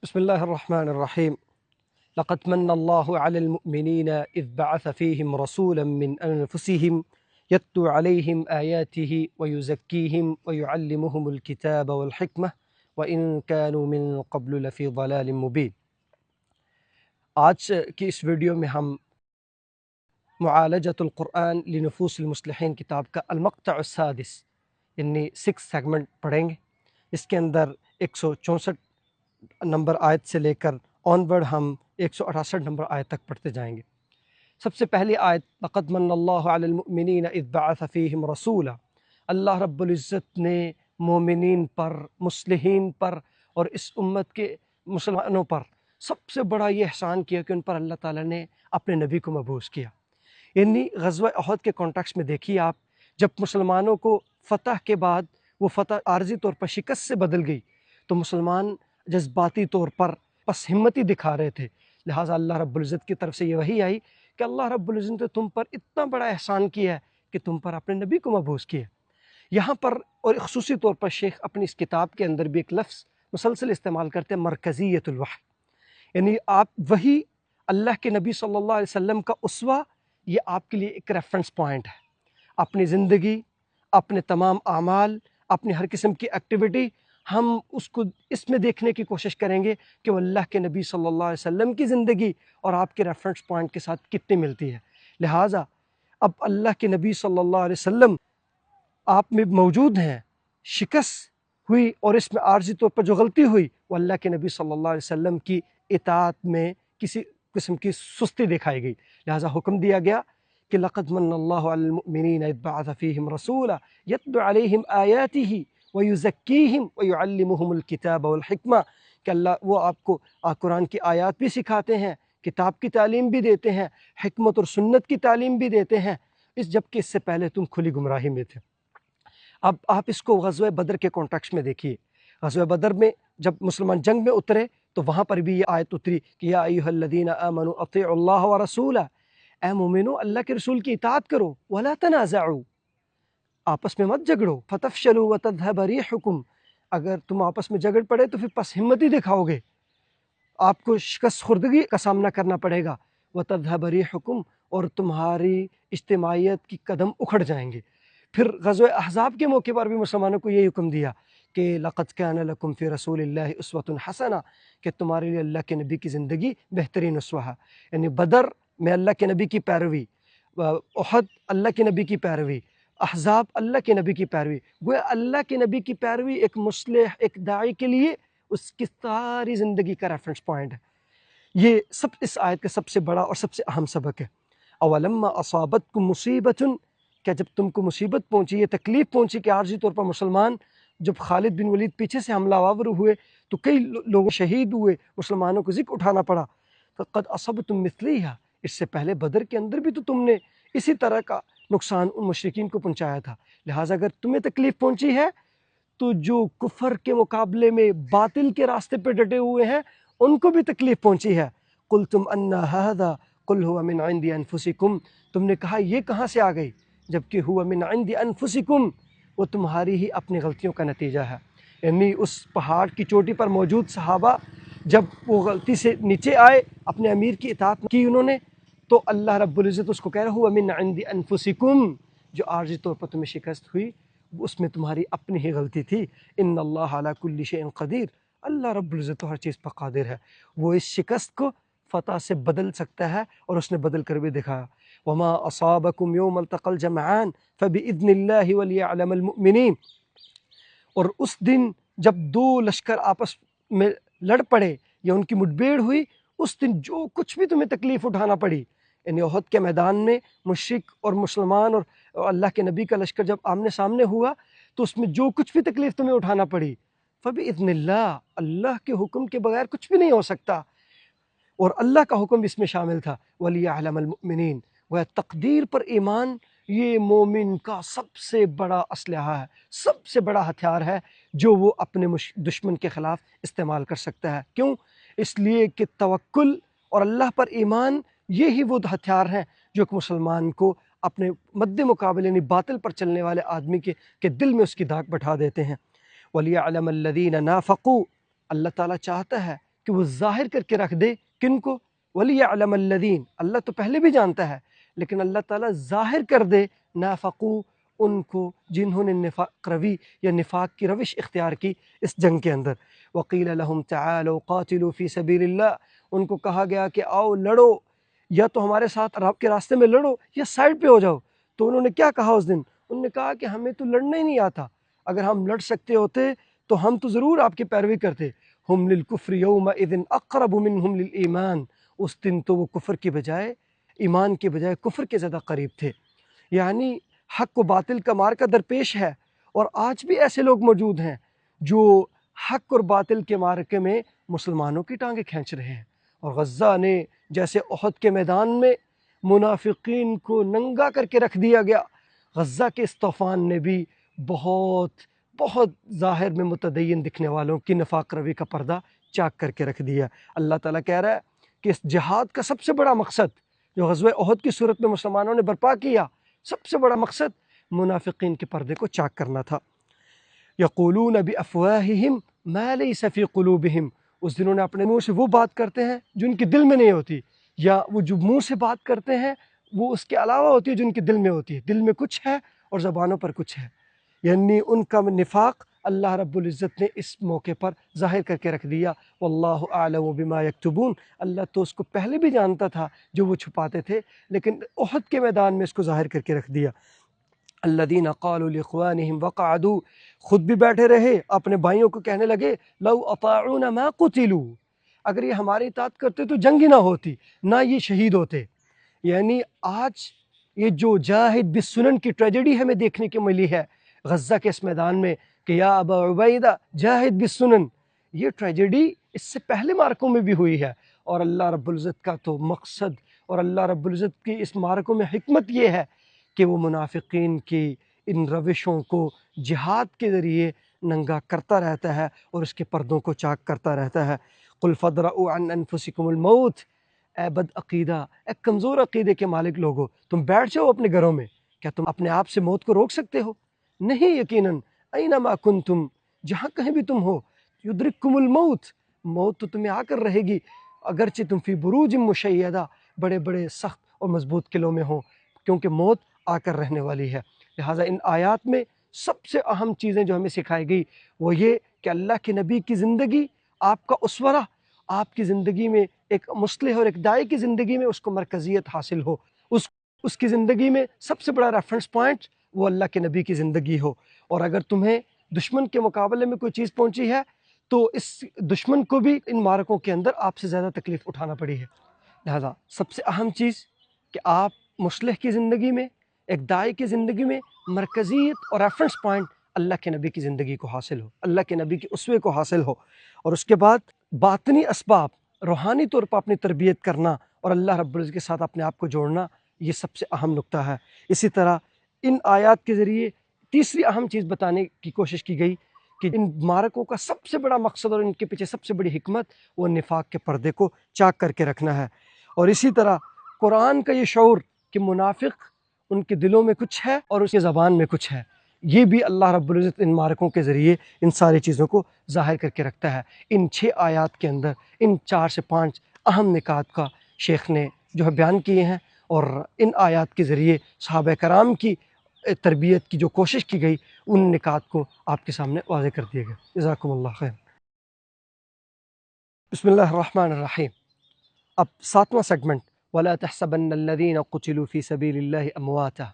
بسم الله الرحمن الرحيم. لقد من الله على المؤمنين إذ بعث فيهم رسولا من أنفسهم يتلو عليهم آياته ويزكيهم ويعلمهم الكتاب والحكمة وإن كانوا من قبل لفي ضلال مبين. آج کی اس ویڈیو میں ہم معالجۃ القرآن لنفوس المصلحین کتاب کا المقطع السادس یعنی 6 سیگمنٹ پڑھیں گے. اس کے اندر 164 نمبر آیت سے لے کر آن ورڈ ہم 168 نمبر آیت تک پڑھتے جائیں گے. سب سے پہلی آیت لقد من اللہ علی المؤمنین اذ بعث فیہم رسولا. اللہ رب العزت نے مومنین پر، مصلحین پر اور اس امت کے مسلمانوں پر سب سے بڑا یہ احسان کیا کہ ان پر اللہ تعالیٰ نے اپنے نبی کو مبعوث کیا. یعنی غزوہ احد کے کانٹیکس میں دیکھیے آپ، جب مسلمانوں کو فتح کے بعد وہ فتح عارضی طور پر شکست سے بدل گئی تو مسلمان جذباتی طور پر پس ہمتی دکھا رہے تھے. لہٰذا اللہ رب العزت کی طرف سے یہ وحی آئی کہ اللہ رب العزت نے تم پر اتنا بڑا احسان کیا ہے کہ تم پر اپنے نبی کو مبعوث کیا. یہاں پر اور خصوصی طور پر شیخ اپنی اس کتاب کے اندر بھی ایک لفظ مسلسل استعمال کرتے ہیں، مرکزیت الوحی. یعنی آپ وہی اللہ کے نبی صلی اللہ علیہ وسلم کا اسوہ، یہ آپ کے لیے ایک ریفرنس پوائنٹ ہے. اپنی زندگی، اپنے تمام اعمال، اپنی ہر قسم کی ایکٹیویٹی ہم اس کو اس میں دیکھنے کی کوشش کریں گے کہ وہ اللہ کے نبی صلی اللہ علیہ وسلم کی زندگی اور آپ کے ریفرنس پوائنٹ کے ساتھ کتنی ملتی ہے. لہٰذا اب اللہ کے نبی صلی اللہ علیہ وسلم آپ میں موجود ہیں، شکست ہوئی اور اس میں عارضی طور پر جو غلطی ہوئی وہ اللہ کے نبی صلی اللہ علیہ وسلم کی اطاعت میں کسی قسم کی سستی دکھائی گئی. لہٰذا حکم دیا گیا کہ لقد من اللہ علی المؤمنین اذ بعث فیہم رسولا یتلو علیہم آیاتہ ویزکیہم ویعلمہم الکتاب والحکمہ، کہ اللہ وہ آپ کو قرآن کی آیات بھی سکھاتے ہیں، کتاب کی تعلیم بھی دیتے ہیں، حکمت اور سنت کی تعلیم بھی دیتے ہیں، جبکہ اس سے پہلے تم کھلی گمراہی میں تھے. اب آپ اس کو غزوہ بدر کے کانٹیکس میں دیکھیے. غزوہ بدر میں جب مسلمان جنگ میں اترے تو وہاں پر بھی یہ آیت اتری کہ یا ایھا الذین آمنوا اطیعوا اللہ ورسولہ، اے مومنو اللہ کے رسول کی اطاعت کرو، ولا تنازعوا، آپس میں مت جھگڑو، فتفشلوا وتذهب ریحکم، اگر تم آپس میں جھگڑ پڑے تو پھر پس ہمتی دکھاؤ گے، آپ کو شکست خوردگی کا سامنا کرنا پڑے گا. وتذهب ریحکم، اور تمہاری اجتماعیت کی قدم اکھڑ جائیں گے. پھر غزوہ احزاب کے موقع پر بھی مسلمانوں کو یہ حکم دیا کہ لقد کان لکم فی رسول اللہ اسوۃ حسنہ، کہ تمہارے لیے اللہ کے نبی کی زندگی بہترین اسوہ ہے. یعنی بدر میں اللہ کے نبی کی پیروی، احد اللہ کے نبی کی پیروی، احزاب اللہ کے نبی کی پیروی. گویا اللہ کے نبی کی پیروی ایک مصلح، ایک داعی کے لیے اس کی ساری زندگی کا ریفرنس پوائنٹ ہے. یہ سب اس آیت کا سب سے بڑا اور سب سے اہم سبق ہے. اولما اصابتکم مصیبۃ، کہ جب تم کو مصیبت پہنچی، یہ تکلیف پہنچی کہ عارضی طور پر مسلمان، جب خالد بن ولید پیچھے سے حملہ آور ہوئے تو کئی لوگ شہید ہوئے، مسلمانوں کو ذکر اٹھانا پڑا. فقد اصبتم مثلیھا، اس سے پہلے بدر کے اندر بھی تو تم نے اسی طرح کا نقصان ان مشرکین کو پہنچایا تھا. لہٰذا اگر تمہیں تکلیف پہنچی ہے تو جو کفر کے مقابلے میں باطل کے راستے پہ ڈٹے ہوئے ہیں ان کو بھی تکلیف پہنچی ہے. قلتم ان ھذا قل هو من عند انفسکم، تم نے کہا یہ کہاں سے آ گئی، جبکہ ہوا من عند انفسکم، وہ تمہاری ہی اپنی غلطیوں کا نتیجہ ہے. یعنی اس پہاڑ کی چوٹی پر موجود صحابہ جب وہ غلطی سے نیچے آئے، اپنے امیر کی اطاعت کی انہوں نے، تو اللہ رب العزت اس کو کہہ رہا ہوا من عند انفسکم، جو عارضی طور پر تمہیں شکست ہوئی اس میں تمہاری اپنی ہی غلطی تھی. ان اللہ علی کل شیء قدیر، اللہ رب العزت ہر چیز پر قادر ہے، وہ اس شکست کو فتح سے بدل سکتا ہے اور اس نے بدل کر بھی دکھایا. وما اصابکم یوم التقى الجمعان فباذن اللہ وليعلم المؤمنین، اور اس دن جب دو لشکر آپس میں لڑ پڑے یا ان کی مٹبھیڑ ہوئی، اس دن جو کچھ بھی تمہیں تکلیف اٹھانا پڑی، یعنی احد کے میدان میں مشرک اور مسلمان اور اللہ کے نبی کا لشکر جب آمنے سامنے ہوا تو اس میں جو کچھ بھی تکلیف تمہیں اٹھانا پڑی، فباذن اللہ، اللہ کے حکم کے بغیر کچھ بھی نہیں ہو سکتا، اور اللہ کا حکم اس میں شامل تھا. وَلِيَعْلَمَ الْمُؤْمِنِينَ، وہ تقدیر پر ایمان یہ مومن کا سب سے بڑا اسلحہ ہے، سب سے بڑا ہتھیار ہے جو وہ اپنے دشمن کے خلاف استعمال کر سکتا ہے. کیوں؟ اس لیے کہ توکل اور اللہ پر ایمان یہی وہ ہتھیار ہیں جو ایک مسلمان کو اپنے مد مقابل یعنی باطل پر چلنے والے آدمی کے دل میں اس کی داغ بٹھا دیتے ہیں. وَلِيَعْلَمَ الَّذِينَ نَافَقُوا، اللہ تعالیٰ چاہتا ہے کہ وہ ظاہر کر کے رکھ دے کن کو؟ وَلِيَعْلَمَ الَّذِينَ، اللہ تو پہلے بھی جانتا ہے، لیکن اللہ تعالیٰ ظاہر کر دے نافقو، ان کو جنہوں نے نفاق روی یا نفاق کی روش اختیار کی اس جنگ کے اندر۔ وَقِيلَ لَهُمْ تَعَالَوْا قَاتِلُوا فِي سَبِيلِ اللَّهِ، ان کو کہا گیا کہ آؤ لڑو، یا تو ہمارے ساتھ رب کے راستے میں لڑو یا سائڈ پہ ہو جاؤ۔ تو انہوں نے کیا کہا اس دن؟ انہوں نے کہا کہ ہمیں تو لڑنا ہی نہیں آتا، اگر ہم لڑ سکتے ہوتے تو ہم تو ضرور آپ کی پیروی کرتے۔ ہم للکفر یومئذ اقرب منہم للایمان، اس دن تو وہ کفر کی بجائے ایمان کے بجائے کفر کے زیادہ قریب تھے۔ یعنی حق و باطل کا مارکہ درپیش ہے، اور آج بھی ایسے لوگ موجود ہیں جو حق اور باطل کے مارکے میں مسلمانوں کی ٹانگیں کھینچ رہے ہیں۔ اور غزہ نے جیسے احد کے میدان میں منافقین کو ننگا کر کے رکھ دیا گیا، غزہ کے اس طوفان نے بھی بہت ظاہر میں متدین دکھنے والوں کی نفاق روی کا پردہ چاک کر کے رکھ دیا۔ اللہ تعالیٰ کہہ رہا ہے کہ اس جہاد کا سب سے بڑا مقصد جو غزوہ احد کی صورت میں مسلمانوں نے برپا کیا، سب سے بڑا مقصد منافقین کے پردے کو چاک کرنا تھا۔ یقولون بافواہہم ما لیس فی قلوبہم، اس دن انہوں نے اپنے منہ سے وہ بات کرتے ہیں جو ان کے دل میں نہیں ہوتی، یا وہ جو منہ سے بات کرتے ہیں وہ اس کے علاوہ ہوتی ہے جو ان کے دل میں ہوتی ہے۔ دل میں کچھ ہے اور زبانوں پر کچھ ہے، یعنی ان کا نفاق اللہ رب العزت نے اس موقع پر ظاہر کر کے رکھ دیا۔ واللہ اعلم بما یکتبون، اللہ تو اس کو پہلے بھی جانتا تھا جو وہ چھپاتے تھے، لیکن احد کے میدان میں اس کو ظاہر کر کے رکھ دیا۔ الذین قالوا لاخوانہم وقعدوا، خود بھی بیٹھے رہے، اپنے بھائیوں کو کہنے لگے لو اطاعونا ما قتلوا، اگر یہ ہماری اطاعت کرتے تو جنگ ہی نہ ہوتی، نہ یہ شہید ہوتے۔ یعنی آج یہ جو جاہد بالسنن کی ٹریجڈی ہمیں دیکھنے کی ملی ہے غزہ کے اس میدان میں کہ یا ابا عبیدہ جاہد بالسنن، یہ ٹریجڈی اس سے پہلے مارکوں میں بھی ہوئی ہے، اور اللہ رب العزت کا تو مقصد اور اللہ رب العزت کی اس مارکوں میں حکمت یہ ہے کہ وہ منافقین کی ان روشوں کو جہاد کے ذریعے ننگا کرتا رہتا ہے اور اس کے پردوں کو چاک کرتا رہتا ہے۔ قل فادرؤوا عن انفسکم الموت، اے بد عقیدہ، اے کمزور عقیدے کے مالک لوگو، تم بیٹھ جاؤ اپنے گھروں میں، کیا تم اپنے آپ سے موت کو روک سکتے ہو؟ نہیں، یقیناً اینما کنتم، جہاں کہیں بھی تم ہو، یدرککم الموت، موت تو تمہیں آ کر رہے گی، اگرچہ تم فی بروج مشیدہ، بڑے بڑے سخت اور مضبوط قلعوں میں ہو، کیونکہ موت آ کر رہنے والی ہے۔ لہٰذا ان آیات میں سب سے اہم چیزیں جو ہمیں سکھائی گئی وہ یہ کہ اللہ کے نبی کی زندگی آپ کا اسوہ، آپ کی زندگی میں ایک مصلح اور ایک داعی کی زندگی میں اس کو مرکزیت حاصل ہو، اس کی زندگی میں سب سے بڑا ریفرنس پوائنٹ وہ اللہ کے نبی کی زندگی ہو۔ اور اگر تمہیں دشمن کے مقابلے میں کوئی چیز پہنچی ہے تو اس دشمن کو بھی ان مارکوں کے اندر آپ سے زیادہ تکلیف اٹھانا پڑی ہے۔ لہذا سب سے اہم چیز کہ آپ مصلح کی زندگی میں، ایک داعی کی زندگی میں مرکزیت اور ریفرنس پوائنٹ اللہ کے نبی کی زندگی کو حاصل ہو، اللہ کے نبی کے اسوے کو حاصل ہو، اور اس کے بعد باطنی اسباب، روحانی طور پر اپنی تربیت کرنا اور اللہ رب العزت کے ساتھ اپنے آپ کو جوڑنا، یہ سب سے اہم نقطہ ہے۔ اسی طرح ان آیات کے ذریعے تیسری اہم چیز بتانے کی کوشش کی گئی کہ ان مارکوں کا سب سے بڑا مقصد اور ان کے پیچھے سب سے بڑی حکمت وہ نفاق کے پردے کو چاک کر کے رکھنا ہے۔ اور اسی طرح قرآن کا یہ شعور کہ منافق ان کے دلوں میں کچھ ہے اور اس کی زبان میں کچھ ہے، یہ بھی اللہ رب العزت ان مارکوں کے ذریعے ان ساری چیزوں کو ظاہر کر کے رکھتا ہے۔ ان 6 آیات کے اندر ان 4 سے 5 اہم نکات کا شیخ نے جو ہے بیان کیے ہیں، اور ان آیات کے ذریعے صحابہ کرام کی تربیت کی جو کوشش کی گئی ان نکات کو آپ کے سامنے واضح کر دیا گیا۔ جزاکم اللہ خیر۔ بسم اللہ الرحمن الرحیم۔ اب 7واں سیگمنٹ، وَلَا تَحْسَبَنَّ الَّذِينَ قُتِلُوا فِي سَبِيلِ اللَّهِ أَمْوَاتًا،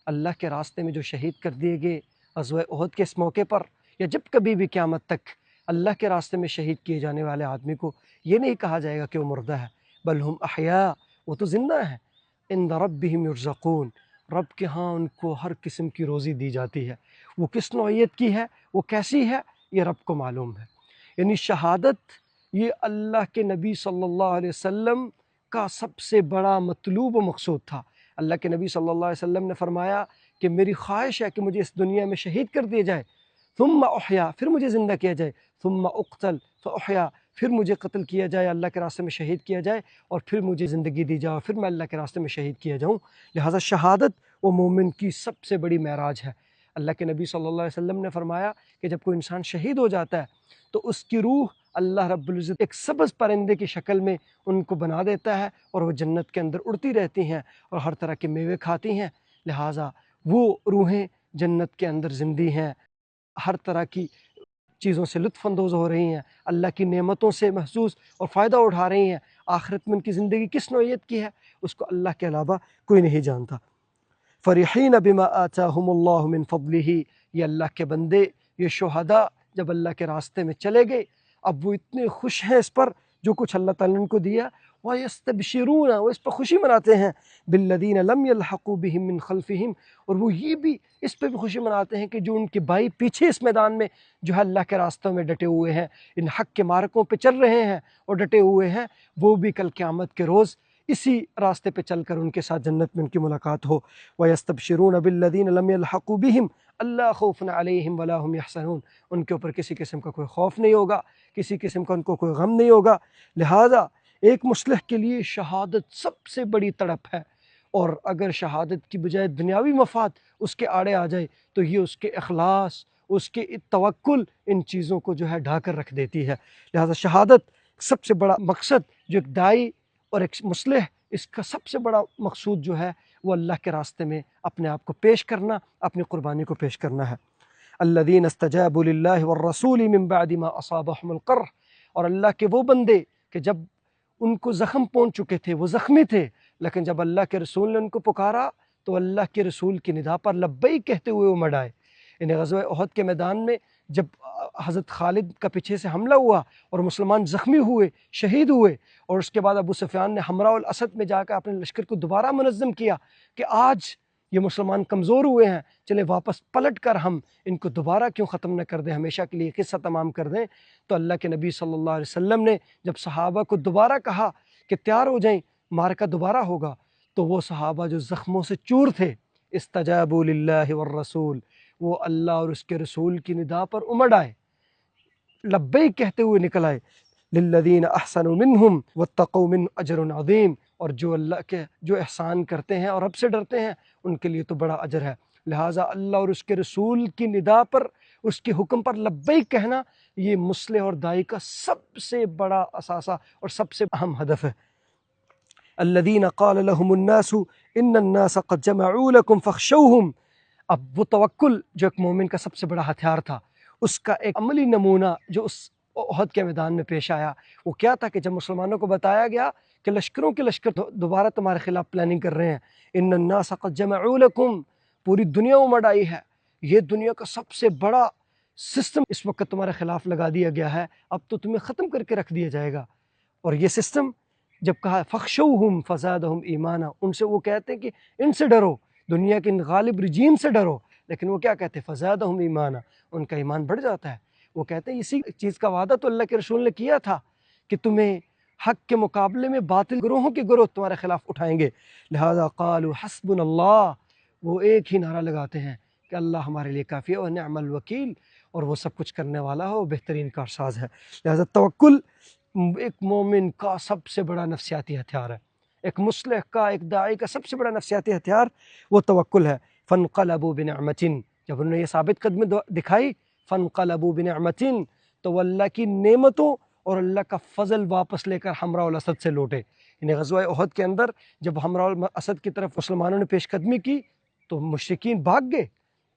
اللہ کے راستے میں جو شہید کر دیے گئے غزوہ احد کے اس موقع پر، یا جب کبھی بھی قیامت تک اللہ کے راستے میں شہید کیے جانے والے آدمی کو یہ نہیں کہا جائے گا کہ وہ مردہ ہے، بل ہم احیاء، وہ تو زندہ ہیں، عند ربہم یرزقون، رب کے ہاں ان کو ہر قسم کی روزی دی جاتی ہے۔ وہ کس نوعیت کی ہے، وہ کیسی ہے، یہ رب کو معلوم ہے۔ یعنی شہادت یہ اللہ کے نبی صلی اللہ علیہ وسلم کا سب سے بڑا مطلوب و مقصود تھا۔ اللہ کے نبی صلی اللہ علیہ وسلم نے فرمایا کہ میری خواہش ہے کہ مجھے اس دنیا میں شہید کر دیا جائے، ثم احیا، پھر مجھے زندہ کیا جائے، ثم اقتل فاحیا، پھر مجھے قتل کیا جائے، اللہ کے راستے میں شہید کیا جائے، اور پھر مجھے زندگی دی جائے، اور پھر میں اللہ کے راستے میں شہید کیا جاؤں۔ لہٰذا شہادت وہ مومن کی سب سے بڑی معراج ہے۔ اللہ کے نبی صلی اللہ علیہ وسلم نے فرمایا کہ جب کوئی انسان شہید ہو جاتا ہے تو اس کی روح اللہ رب العزت ایک سبز پرندے کی شکل میں ان کو بنا دیتا ہے اور وہ جنت کے اندر اڑتی رہتی ہیں اور ہر طرح کے میوے کھاتی ہیں۔ لہٰذا وہ روحیں جنت کے اندر زندہ ہیں، ہر طرح کی چیزوں سے لطف اندوز ہو رہی ہیں، اللہ کی نعمتوں سے محظوظ اور فائدہ اٹھا رہی ہیں۔ آخرت میں ان کی زندگی کس نوعیت کی ہے اس کو اللہ کے علاوہ کوئی نہیں جانتا۔ فرحین بما آتاہم اللہ من فضلہ، یہ اللہ کے بندے، یہ شہداء جب اللہ کے راستے میں چلے گئے اب وہ اتنے خوش ہیں اس پر جو کچھ اللہ تعالیٰ نے ان کو دیا، وَيَسْتَبْشِرُونَ، وہ اس پر خوشی مناتے ہیں، بِالَّذِينَ لَمْ يَلْحَقُوا بِهِم مِّن خَلْفِهِم، اور وہ یہ بھی اس پہ بھی خوشی مناتے ہیں کہ جو ان کے بھائی پیچھے اس میدان میں جو ہے اللہ کے راستوں میں ڈٹے ہوئے ہیں، ان حق کے مارکوں پہ چل رہے ہیں اور ڈٹے ہوئے ہیں، وہ بھی کل قیامت کے روز اسی راستے پہ چل کر ان کے ساتھ جنت میں ان کی ملاقات ہو۔ وَيَسْتَبْشِرُونَ بِالَّذِينَ لَمْ يَلْحَقُوا بِهِمْ أَلَّا خَوْفٌ عَلَيْهِمْ وَلَا هُمْ يَحْزَنُونَ، ان کے اوپر کسی قسم کا کوئی خوف نہیں ہوگا، کسی قسم کا ان کو کوئی غم نہیں ہوگا۔ لہٰذا ایک مصلح کے لیے شہادت سب سے بڑی تڑپ ہے، اور اگر شہادت کی بجائے دنیاوی مفاد اس کے آڑے آ جائے تو یہ اس کے اخلاص، اس کے توکل، ان چیزوں کو جو ہے ڈھا کر رکھ دیتی ہے۔ لہٰذا شہادت سب سے بڑا مقصد جو ایک داعی اور ایک مصلح، اس کا سب سے بڑا مقصود جو ہے وہ اللہ کے راستے میں اپنے آپ کو پیش کرنا، اپنی قربانی کو پیش کرنا ہے۔ الذین استجابوا للہ والرسول من بعد ما اصابهم القرح، اور اللہ کے وہ بندے کہ جب ان کو زخم پہنچ چکے تھے، وہ زخمی تھے، لیکن جب اللہ کے رسول نے ان کو پکارا تو اللہ کے رسول کی ندا پر لبیک کہتے ہوئے وہ مڑ آئے۔ انہیں غزوہ احد کے میدان میں جب حضرت خالد کا پیچھے سے حملہ ہوا اور مسلمان زخمی ہوئے، شہید ہوئے، اور اس کے بعد ابو سفیان نے حمراء الاسد میں جا کر اپنے لشکر کو دوبارہ منظم کیا کہ آج یہ مسلمان کمزور ہوئے ہیں، چلے واپس پلٹ کر ہم ان کو دوبارہ کیوں ختم نہ کر دیں، ہمیشہ کے لیے قصہ تمام کر دیں۔ تو اللہ کے نبی صلی اللہ علیہ وسلم نے جب صحابہ کو دوبارہ کہا کہ تیار ہو جائیں، معرکہ دوبارہ ہوگا، تو وہ صحابہ جو زخموں سے چور تھے، استجابوا للہ والرسول، وہ اللہ اور اس کے رسول کی ندا پر امڑ آئے، لبیک کہتے ہوئے نکل آئے۔ للذین احسنوا منہم واتقوا من اجر عظیم، اور جو اللہ کے جو احسان کرتے ہیں اور رب سے ڈرتے ہیں ان کے لیے تو بڑا اجر ہے۔ لہٰذا اللہ اور اس کے رسول کی ندا پر، اس کے حکم پر لبیک کہنا، یہ مصلح اور داعی کا سب سے بڑا اثاثہ اور سب سے اہم ہدف ہے۔ الذین قال لهم الناس ان الناس قد جمعوا لكم فاخشوهم، اب وہ توکل جو ایک مومن کا سب سے بڑا ہتھیار تھا، اس کا ایک عملی نمونہ جو اس احد کے میدان میں پیش آیا وہ کیا تھا کہ جب مسلمانوں کو بتایا گیا کہ لشکروں کے لشکر دوبارہ تمہارے خلاف پلاننگ کر رہے ہیں، ان الناس قد جمعوا لكم، پوری دنیا امڑ آئی ہے، یہ دنیا کا سب سے بڑا سسٹم اس وقت تمہارے خلاف لگا دیا گیا ہے، اب تو تمہیں ختم کر کے رکھ دیا جائے گا۔ اور یہ سسٹم جب کہا فخشوہم فزادہم ایمانا، ان سے وہ کہتے ہیں کہ ان سے ڈرو، دنیا کے ان غالب رجیم سے ڈرو، لیکن وہ کیا کہتے ہیں؟ فزادہم ایمانا، ان کا ایمان بڑھ جاتا ہے۔ وہ کہتے ہیں اسی چیز کا وعدہ تو اللہ کے رسول نے کیا تھا کہ تمہیں حق کے مقابلے میں باطل گروہوں کے گروہ تمہارے خلاف اٹھائیں گے۔ لہذا قالوا حسبنا اللہ، وہ ایک ہی نعرہ لگاتے ہیں کہ اللہ ہمارے لیے کافی ہے، اور نعم الوکیل، اور وہ سب کچھ کرنے والا ہے، وہ بہترین کارساز ہے۔ لہذا توکل ایک مومن کا سب سے بڑا نفسیاتی ہتھیار ہے، ایک مصلح کا، ایک داعی کا سب سے بڑا نفسیاتی ہتھیار وہ توکل ہے۔ فانقلبوا بنعمت، جب انہوں نے یہ ثابت قدمی دکھائی، فانقلبوا بنعمت، تو وہ اللہ کی نعمتوں اور اللہ کا فضل واپس لے کر حمراء الاسد سے لوٹے۔ یعنی غزوہ احد کے اندر جب حمراء الاسد کی طرف مسلمانوں نے پیش قدمی کی تو مشرکین بھاگ گئے،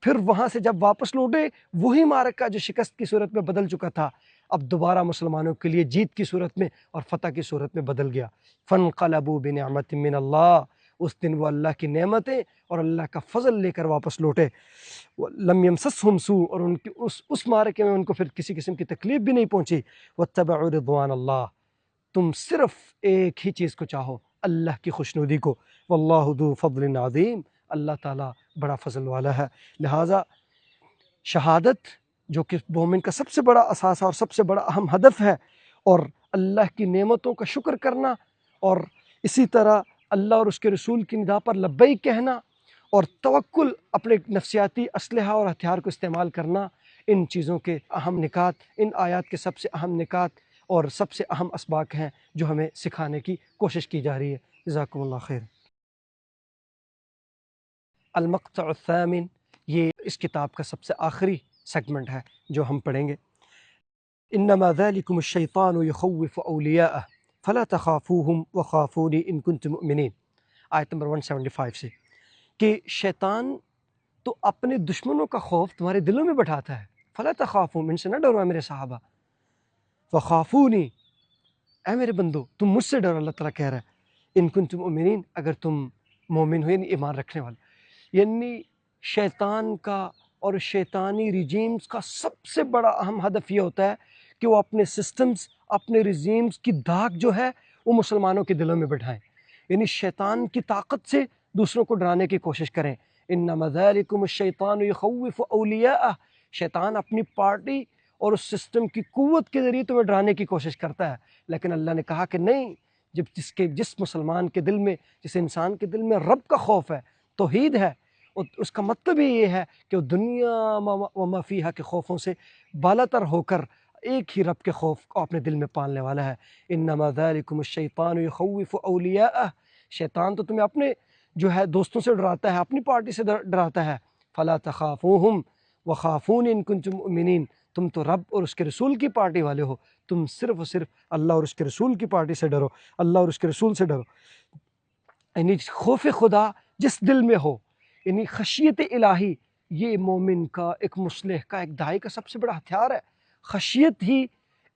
پھر وہاں سے جب واپس لوٹے وہی معرکہ جو شکست کی صورت میں بدل چکا تھا اب دوبارہ مسلمانوں کے لیے جیت کی صورت میں اور فتح کی صورت میں بدل گیا۔ فانقلبوا بنعمت من اللہ، اس دن وہ اللہ کی نعمتیں اور اللہ کا فضل لے کر واپس لوٹے۔ لم یمسسہم سوء، اور ان کی اس مارکے میں ان کو پھر کسی قسم کی تکلیف بھی نہیں پہنچی۔ واتبعوا رضوان اللہ، تم صرف ایک ہی چیز کو چاہو، اللہ کی خوشنودی کو۔ واللہ ذو فضل عظیم، اللہ تعالیٰ بڑا فضل والا ہے۔ لہٰذا شہادت جو کہ مومن کا سب سے بڑا اثاثہ اور سب سے بڑا اہم ہدف ہے، اور اللہ کی نعمتوں کا شکر کرنا، اور اسی طرح اللہ اور اس کے رسول کی ندا پر لبیک کہنا، اور توکل اپنے نفسیاتی اسلحہ اور ہتھیار کو استعمال کرنا، ان چیزوں کے اہم نکات، ان آیات کے سب سے اہم نکات اور سب سے اہم اسباق ہیں جو ہمیں سکھانے کی کوشش کی جا رہی ہے۔ جزاکم اللہ خیر۔ المقطع الثامن، یہ اس کتاب کا سب سے آخری سیگمنٹ ہے جو ہم پڑھیں گے۔ انما ذلکم الشیطان یخوف اولیاءہ فلا تخافوہم وخافونی ان کنتم مؤمنین، آیت نمبر 175 سے، کہ شیطان تو اپنے دشمنوں کا خوف تمہارے دلوں میں بٹھاتا ہے، فلا تخافوہم، ان سے نہ ڈرو میرے صحابہ، وخافونی، اے میرے بندو تم مجھ سے ڈرو، اللہ تعالیٰ کہہ رہا ہے ان کنتم مؤمنین، اگر تم مومن ہو یعنی ایمان رکھنے والے۔ یعنی شیطان کا اور شیطانی ریجیمز کا سب سے بڑا اہم ہدف یہ ہوتا ہے کہ وہ اپنے سسٹمز، اپنے ریجیمز کی داغ جو ہے وہ مسلمانوں کے دلوں میں بٹھائیں، یعنی شیطان کی طاقت سے دوسروں کو ڈرانے کی کوشش کریں۔ انما ذالکم الشیطان یخوف اولیاءہ، شیطان اپنی پارٹی اور اس سسٹم کی قوت کے ذریعے تمہیں ڈرانے کی کوشش کرتا ہے، لیکن اللہ نے کہا کہ نہیں، جس مسلمان کے دل میں، جس انسان کے دل میں رب کا خوف ہے، توحید ہے، اور اس کا مطلب یہ ہے کہ وہ دنیا وما فیہا کے خوفوں سے بالاتر ہو کر ایک ہی رب کے خوف کو اپنے دل میں پالنے والا ہے۔ انما ذالکم الشیطان یخوف اولیاءہ، شیطان تو تمہیں اپنے جو ہے دوستوں سے ڈراتا ہے، اپنی پارٹی سے ڈراتا ہے۔ فلا تخافوہم وخافون ان کنتم مؤمنین، تم تو رب اور اس کے رسول کی پارٹی والے ہو، تم صرف اور صرف اللہ اور اس کے رسول کی پارٹی سے ڈرو، اللہ اور اس کے رسول سے ڈرو۔ یعنی خوف خدا جس دل میں ہو، یعنی خشیت الہی، یہ مومن کا، ایک مصلح کا، ایک داعی کا سب سے بڑا ہتھیار ہے۔ خشیت ہی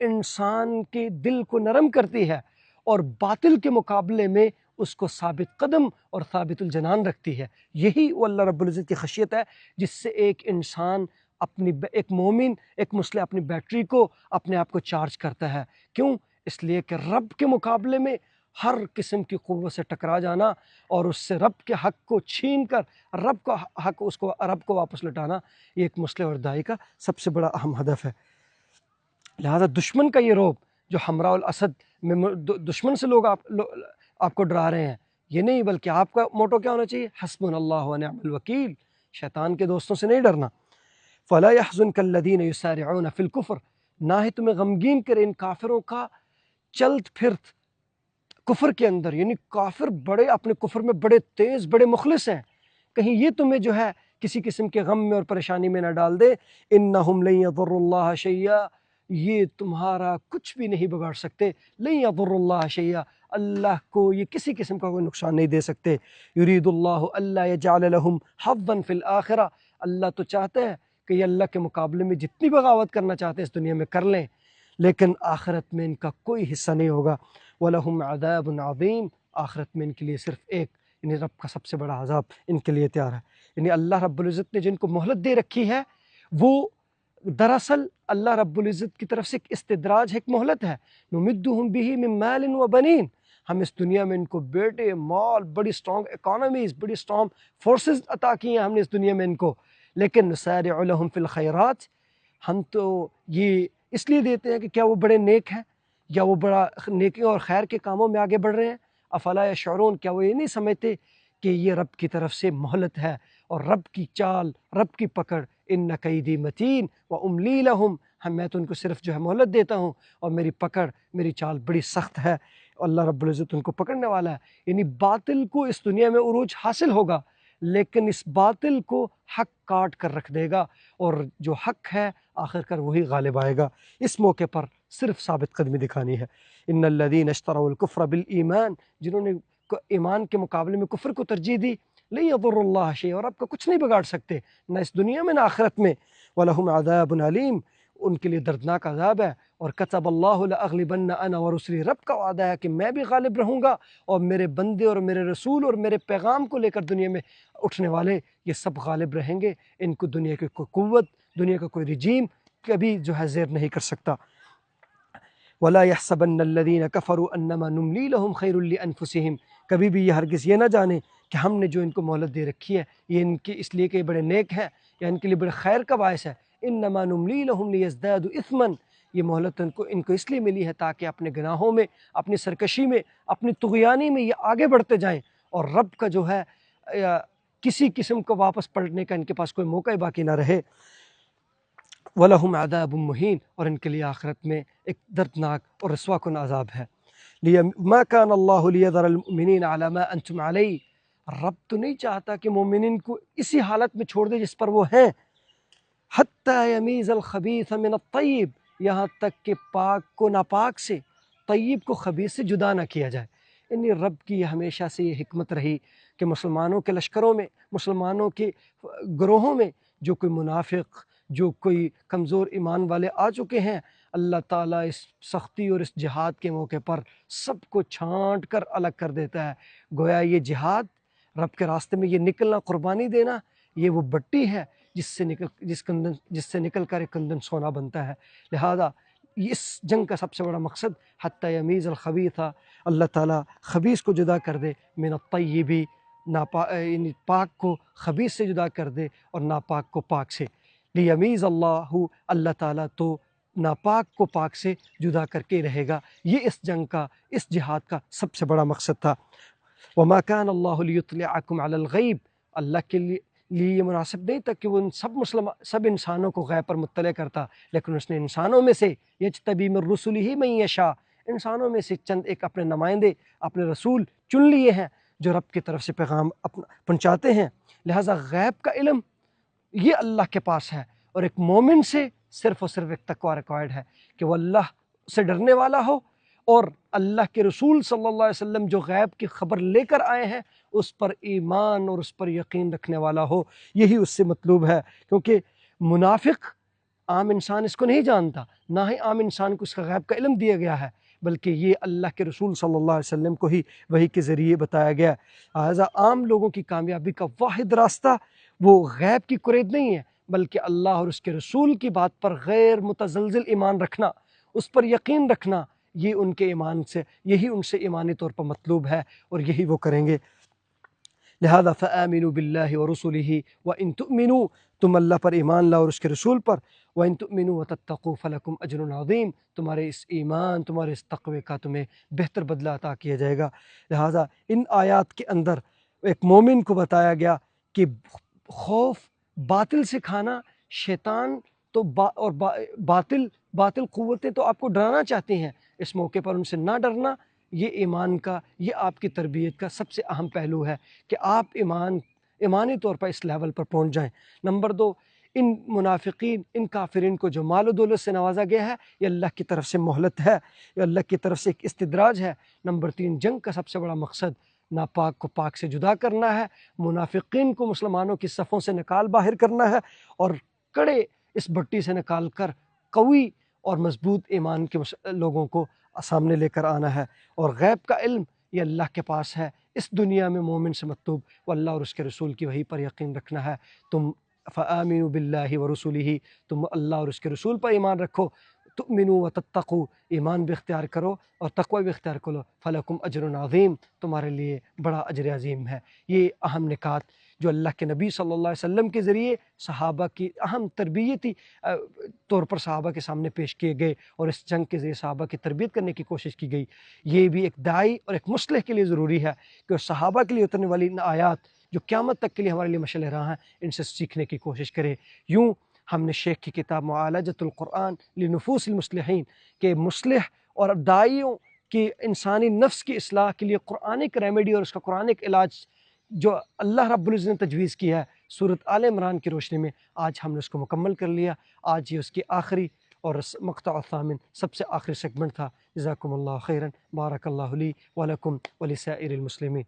انسان کے دل کو نرم کرتی ہے اور باطل کے مقابلے میں اس کو ثابت قدم اور ثابت الجنان رکھتی ہے۔ یہی وہ اللہ رب العزت کی خشیت ہے جس سے ایک انسان ایک مومن، ایک مسلح اپنی بیٹری کو، اپنے آپ کو چارج کرتا ہے۔ کیوں؟ اس لیے کہ رب کے مقابلے میں ہر قسم کی قوت سے ٹکرا جانا اور اس سے رب کے حق کو چھین کر رب کا حق رب کو واپس لٹانا، یہ ایک مسلح اور داعی کا سب سے بڑا اہم ہدف ہے۔ لہذا دشمن کا یہ روب جو ہمراہ الاسد میں دشمن سے لوگ آپ کو ڈرا رہے ہیں، یہ نہیں، بلکہ آپ کا موٹو کیا ہونا چاہیے؟ حسبنا اللہ ونعم الوکیل، شیطان کے دوستوں سے نہیں ڈرنا۔ فلا يحزنك الذين يسارعون في الكفر، نہ ہی تمہیں غمگین کرے ان کافروں کا چلت پھرت کفر کے اندر، یعنی کافر بڑے اپنے کفر میں بڑے تیز، بڑے مخلص ہیں، کہیں یہ تمہیں جو ہے کسی قسم کے غم میں اور پریشانی میں نہ ڈال دے۔ انہم لن یضروا اللہ شیئا، یہ تمہارا کچھ بھی نہیں بگاڑ سکتے، لن یضروا اللہ شیئا، اللہ کو یہ کسی قسم کا کوئی نقصان نہیں دے سکتے۔ یرید اللہ الا یجعل لہم حظا فی الآخرہ، اللہ تو چاہتا ہے کہ یہ اللہ کے مقابلے میں جتنی بغاوت کرنا چاہتے ہیں اس دنیا میں کر لیں، لیکن آخرت میں ان کا کوئی حصہ نہیں ہوگا۔ وَلَهُمْ عَذَابٌ عَظِيمٌ، آخرت میں ان کے لیے صرف ایک، یعنی رب کا سب سے بڑا عذاب ان کے لیے تیار ہے۔ یعنی اللہ رب العزت نے جن کو مہلت دے رکھی ہے، وہ دراصل اللہ رب العزت کی طرف سے ایک استدراج ہے، ایک مہلت ہے۔ نُمِدُّهُمْ بِهِ مِن مَالٍ وَبَنِينَ، ہم اس دنیا میں ان کو بیٹے، مال، بڑی سٹرونگ اکانومیز، بڑی سٹرونگ فورسز عطا کی ہیں ہم نے اس دنیا میں ان کو، لیکن نسارع لہم فی الخیرات، ہم تو یہ اس لیے دیتے ہیں کہ کیا وہ بڑے نیک ہیں یا وہ بڑا نیکی اور خیر کے کاموں میں آگے بڑھ رہے ہیں؟ افلا یشعرون، کیا وہ یہ نہیں سمجھتے کہ یہ رب کی طرف سے مہلت ہے اور رب کی چال، رب کی پکڑ، ان کیدی متین واملی لہم، میں تو ان کو صرف جو ہے مہلت دیتا ہوں اور میری پکڑ، میری چال بڑی سخت ہے، اللہ رب العزت ان کو پکڑنے والا ہے۔ یعنی باطل کو اس دنیا میں عروج حاصل ہوگا، لیکن اس باطل کو حق کاٹ کر رکھ دے گا، اور جو حق ہے آخر کر وہی غالب آئے گا۔ اس موقع پر صرف ثابت قدمی دکھانی ہے۔ ان الذین اشتروا الکفر بالایمان، جنہوں نے ایمان کے مقابلے میں کفر کو ترجیح دی، لن یضروا اللہ شیئا، اور آپ کا کچھ نہیں بگاڑ سکتے، نہ اس دنیا میں نہ آخرت میں۔ ولہم عذاب علیم، ان کے لیے دردناک عذاب ہے۔ اور کتب اللہ لاغلبن انا ورسلی، رب کا وعدہ ہے کہ میں بھی غالب رہوں گا، اور میرے بندے اور میرے رسول اور میرے پیغام کو لے کر دنیا میں اٹھنے والے یہ سب غالب رہیں گے۔ ان کو دنیا کی کوئی قوت، دنیا کا کوئی رجیم کبھی جو ہے زیر نہیں کر سکتا۔ وَلَا يَحْسَبَنَّ الَّذِينَ كَفَرُوا أَنَّمَا نُمْلِي لَهُمْ خَيْرٌ لِأَنفُسِهِمْ، کبھی بھی یہ ہرگز یہ نہ جانے کہ ہم نے جو ان کو مہلت دے رکھی ہے یہ ان کے اس لیے کہ یہ بڑے نیک ہیں یا ان کے لیے بڑے خیر کا باعث ہے۔ إِنَّمَا نُمْلِي لَهُمْ لِيَزْدَادُوا إِثْمًا، یہ مہلت ان کو اس لیے ملی ہے تاکہ اپنے گناہوں میں، اپنی سرکشی میں، اپنی طغیانی میں یہ آگے بڑھتے جائیں، اور رب کا جو ہے کسی قسم کو واپس پلٹنے کا ان کے پاس کوئی موقع باقی نہ رہے۔ وَلَهُمْ عَذَابٌ مُّهِينٌ، اور ان کے لیے آخرت میں ایک دردناک اور رسوا کن عذاب ہے۔ مَا كَانَ اللَّهُ لِيَذَرَ الْمُؤْمِنِينَ عَلَى مَا أَنْتُمْ عَلَيْهِ، رب تو نہیں چاہتا کہ مومنین کو اسی حالت میں چھوڑ دے جس پر وہ ہیں، حتیٰ یمیز الخبیث من الطیب، یہاں تک کہ پاک کو ناپاک سے، طیب کو خبیث سے جدا نہ کیا جائے۔ یعنی رب کی ہمیشہ سے یہ حکمت رہی کہ مسلمانوں کے لشکروں میں، مسلمانوں کے گروہوں میں جو کوئی منافق، جو کوئی کمزور ایمان والے آ چکے ہیں، اللہ تعالیٰ اس سختی اور اس جہاد کے موقع پر سب کو چھانٹ کر الگ کر دیتا ہے۔ گویا یہ جہاد، رب کے راستے میں یہ نکلنا، قربانی دینا، یہ وہ بٹی ہے جس سے نکل کر ایک کندن سونا بنتا ہے۔ لہذا اس جنگ کا سب سے بڑا مقصد حتی یمیز الخبیث، اللہ تعالیٰ خبیث کو جدا کر دے، من الطیب، یعنی پاک کو خبیث سے جدا کر دے اور ناپاک کو پاک سے۔ لیمیز اللہ، اللہ تعالیٰ تو ناپاک کو پاک سے جدا کر کے رہے گا۔ یہ اس جنگ کا، اس جہاد کا سب سے بڑا مقصد تھا۔ وما كان اللہ لیطلعکم علی الغیب، اللہ کے لیے یہ مناسب نہیں تھا کہ وہ سب انسانوں کو غیب پر مطلع کرتا، لیکن اس نے انسانوں میں سے یجتبی من رسلہ من یشاء، انسانوں میں سے چند ایک اپنے نمائندے، اپنے رسول چن لیے ہیں جو رب کی طرف سے پیغام پہنچاتے ہیں۔ لہٰذا غیب کا علم یہ اللہ کے پاس ہے، اور ایک مومن سے صرف اور صرف ایک تقوی ریکوائرڈ ہے کہ وہ اللہ سے ڈرنے والا ہو، اور اللہ کے رسول صلی اللہ علیہ وسلم جو غیب کی خبر لے کر آئے ہیں اس پر ایمان اور اس پر یقین رکھنے والا ہو۔ یہی اس سے مطلوب ہے، کیونکہ منافق عام انسان اس کو نہیں جانتا، نہ ہی عام انسان کو اس کا غیب کا علم دیا گیا ہے، بلکہ یہ اللہ کے رسول صلی اللہ علیہ وسلم کو ہی وحی کے ذریعے بتایا گیا ہے۔ لہٰذا عام لوگوں کی کامیابی کا واحد راستہ وہ غیب کی قرید نہیں ہے، بلکہ اللہ اور اس کے رسول کی بات پر غیر متزلزل ایمان رکھنا، اس پر یقین رکھنا، یہ ان کے ایمان سے، یہی ان سے ایمانی طور پر مطلوب ہے، اور یہی وہ کریں گے۔ لہذا فآمنوا باللہ ورسلہ وإن تؤمنوا، تم اللہ پر ایمان لاؤ اور اس کے رسول پر، وإن تؤمنوا وتتقوا فلکم اجر عظیم، تمہارے اس ایمان، تمہارے اس تقوی کا تمہیں بہتر بدلہ عطا کیا جائے گا۔ لہذا ان آیات کے اندر ایک مومن کو بتایا گیا کہ خوف باطل سے کھانا، شیطان تو باطل قوتیں تو آپ کو ڈرانا چاہتے ہیں، اس موقع پر ان سے نہ ڈرنا، یہ ایمان کا، یہ آپ کی تربیت کا سب سے اہم پہلو ہے کہ آپ ایمانی طور پر اس لیول پر پہنچ جائیں۔ نمبر 2، ان منافقین، ان کافرین کو جو مال و دولت سے نوازا گیا ہے، یہ اللہ کی طرف سے مہلت ہے، یہ اللہ کی طرف سے ایک استدراج ہے۔ نمبر 3، جنگ کا سب سے بڑا مقصد ناپاک کو پاک سے جدا کرنا ہے، منافقین کو مسلمانوں کی صفوں سے نکال باہر کرنا ہے، اور کڑے اس بٹی سے نکال کر قوی اور مضبوط ایمان کے لوگوں کو سامنے لے کر آنا ہے۔ اور غیب کا علم یہ اللہ کے پاس ہے، اس دنیا میں مومن سے مطلوب وہ اللہ اور اس کے رسول کی وحی پر یقین رکھنا ہے۔ تم فآمنوا باللہ ورسولہ، تم اللہ اور اس کے رسول پر ایمان رکھو، تؤمنوا وتتقوا، ایمان بھی اختیار کرو اور تقوی بھی اختیار کرو، فلکم اجر عظیم، تمہارے لیے بڑا اجر عظیم ہے۔ یہ اہم نکات جو اللہ کے نبی صلی اللہ علیہ وسلم کے ذریعے صحابہ کی اہم تربیتی طور پر صحابہ کے سامنے پیش کیے گئے، اور اس جنگ کے ذریعے صحابہ کی تربیت کرنے کی کوشش کی گئی۔ یہ بھی ایک داعی اور ایک مصلح کے لیے ضروری ہے کہ صحابہ کے لیے اترنے والی ان آیات جو قیامت تک کے لیے ہمارے لیے مشعل راہ ہیں، ان سے سیکھنے کی کوشش کرے۔ یوں ہم نے شیخ کی کتاب معالجۃ القرآن لنفوس المصلحین کے مصلح اور داعیوں کی انسانی نفس کی اصلاح کے لیے قرآنک ریمیڈی اور اس کا قرآنک علاج جو اللہ رب العزت نے تجویز کیا ہے سورۃ آل عمران کی روشنی میں، آج ہم نے اس کو مکمل کر لیا۔ آج یہ اس کی آخری اور مقطع الثامن، سب سے آخری سیگمنٹ تھا۔ جزاکم اللہ خیرا، بارک اللہ لی ولکم ولسائر المسلمین۔